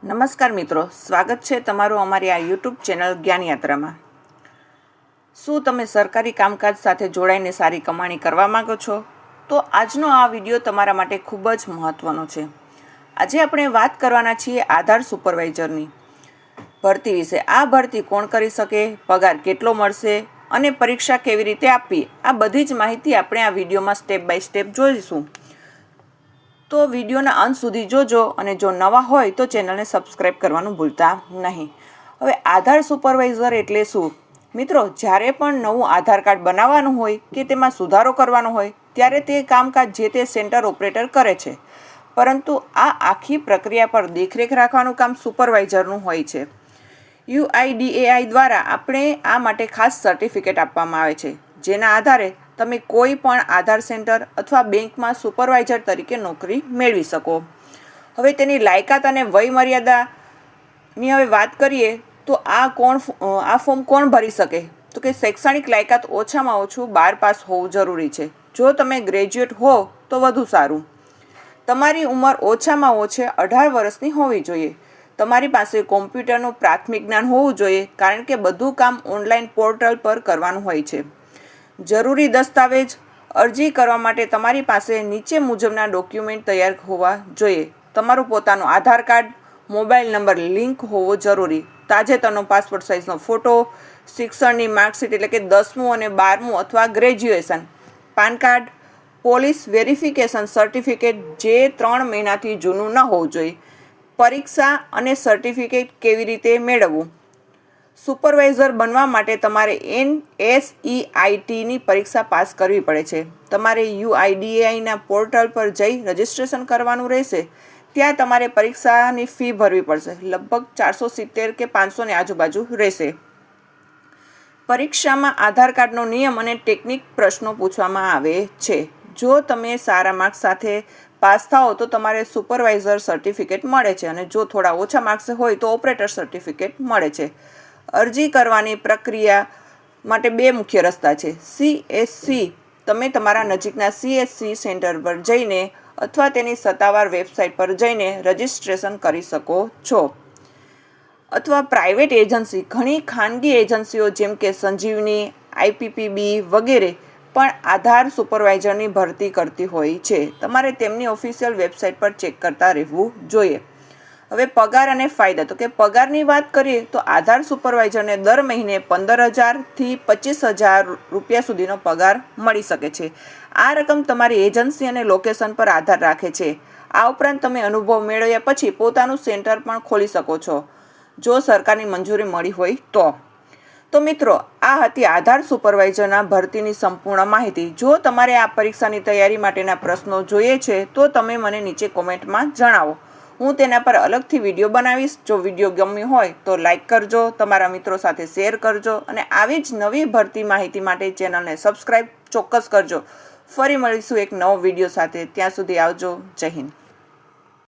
નમસ્કાર મિત્રો, સ્વાગત છે તમારું અમારી આ યુટ્યુબ ચેનલ જ્ઞાન યાત્રામાં. શું તમે સરકારી કામકાજ સાથે જોડાઈને સારી કમાણી કરવા માંગો છો? તો આજનો આ વિડીયો તમારા માટે ખૂબ જ મહત્વનો છે. આજે આપણે વાત કરવાના છીએ આધાર સુપરવાઇઝરની ભરતી વિશે. આ ભરતી કોણ કરી શકે, પગાર કેટલો મળશે અને પરીક્ષા કેવી રીતે આપવી, આ બધી જ માહિતી આપણે આ વિડીયોમાં સ્ટેપ બાય સ્ટેપ જોઈશું. તો વિડીયોના અંત સુધી જોજો અને જો નવા હોય તો ચેનલને સબસ્ક્રાઈબ કરવાનું ભૂલતા નહીં. હવે આધાર સુપરવાઇઝર એટલે શું? મિત્રો, જ્યારે પણ નવું આધાર કાર્ડ બનાવવાનું હોય કે તેમાં સુધારો કરવાનો હોય ત્યારે તે કામકાજ જે તે સેન્ટર ઓપરેટર કરે છે, પરંતુ આ આખી પ્રક્રિયા પર દેખરેખ રાખવાનું કામ સુપરવાઇઝરનું હોય છે. UIDAI દ્વારા આપણે આ માટે ખાસ સર્ટિફિકેટ આપવામાં આવે છે, જેના આધારે તમે કોઈ પણ આધાર સેન્ટર અથવા બેંકમાં સુપરવાઇઝર તરીકે નોકરી મેળવી શકો. હવે તેની લાયકાત અને વય મર્યાદાની હવે વાત કરીએ તો આ ફોર્મ કોણ ભરી શકે? તો કે શૈક્ષણિક લાયકાત ઓછામાં ઓછું 12 પાસ હોવું જરૂરી છે. જો તમે ગ્રેજ્યુએટ હો તો વધુ સારું. તમારી ઉંમર ઓછામાં ઓછી 18 વર્ષની હોવી જોઈએ. તમારી પાસે કોમ્પ્યુટરનું પ્રાથમિક જ્ઞાન હોવું જોઈએ, કારણ કે બધું કામ ઓનલાઈન પોર્ટલ પર કરવાનું હોય છે. જરૂરી દસ્તાવેજ: અરજી કરવા માટે તમારી પાસે નીચે મુજબના ડોક્યુમેન્ટ તૈયાર હોવા જોઈએ. તમારું પોતાનું આધાર કાર્ડ, મોબાઈલ નંબર લિંક હોવો જરૂરી, તાજેતરનો પાસપોર્ટ સાઇઝનો ફોટો, શિક્ષણની માર્કશીટ એટલે કે 10મું અને 12મું અથવા graduation, PAN card, police verification certificate જે 3 મહિનાથી જૂનું ન હોવું જોઈએ. પરીક્ષા અને સર્ટિફિકેટ કેવી રીતે મેળવવું? સુપરવાઇઝર બનવા માટે તમારે NSEITની પરીક્ષા પાસ કરવી પડે છે. તમારે UIDAIના પોર્ટલ પર જઈ રજિસ્ટ્રેશન કરવાનું રહેશે. ત્યાં તમારે પરીક્ષાની ફી ભરવી પડશે. લગભગ 470 કે 500ની આજુબાજુ રહેશે. પરીક્ષામાં આધાર કાર્ડનો નિયમ અને ટેકનિક પ્રશ્નો પૂછવામાં આવે છે. જો તમે સારા માર્ક્સ સાથે પાસ થાઓ તો તમારે સુપરવાઇઝર સર્ટિફિકેટ મળે છે, અને જો થોડા ઓછા માર્ક્સ હોય તો ઓપરેટર સર્ટિફિકેટ મળે છે. અરજી કરવાની પ્રક્રિયા માટે 2 મુખ્ય રસ્તા છે. CSC: તમે તમારા નજીકના CSC સેન્ટર પર જઈને અથવા તેની સત્તાવાર વેબસાઇટ પર જઈને રજિસ્ટ્રેશન કરી શકો છો. અથવા પ્રાઇવેટ એજન્સી: ઘણી ખાનગી એજન્સીઓ જેમ કે સંજીવની, IPPB વગેરે પણ આધાર સુપરવાઇઝરની ભરતી કરતી હોય છે. તમારે તેમની ઓફિશિયલ વેબસાઇટ પર ચેક કરતા રહેવું જોઈએ. હવે પગાર અને ફાયદા. તો કે પગારની વાત કરીએ તો આધાર સુપરવાઇઝરને દર મહિને 15,000 થી 25,000 રૂપિયા સુધીનો પગાર મળી શકે છે. આ રકમ તમારી એજન્સી અને લોકેશન પર આધાર રાખે છે. આ ઉપરાંત તમે અનુભવ મેળવ્યા પછી પોતાનું સેન્ટર પણ ખોલી શકો છો, જો સરકારની મંજૂરી મળી હોય તો. તો મિત્રો, આ હતી આધાર સુપરવાઇઝરના ભરતીની સંપૂર્ણ માહિતી. જો તમારે આ પરીક્ષાની તૈયારી માટેના પ્રશ્નો જોઈએ છે તો તમે મને નીચે કોમેન્ટમાં જણાવો. હું તેના પર અલગથી વિડીયો બનાવીશ. જો વિડીયો ગમ્યો હોય તો લાઈક કરજો, તમારા મિત્રો સાથે શેર કરજો, અને આવી જ નવી ભરતી માહિતી માટે ચેનલને સબસ્ક્રાઈબ ચોક્કસ કરજો. ફરી મળીશું એક નવો વિડીયો સાથે. ત્યાં સુધી આવજો. જય હિન્દ.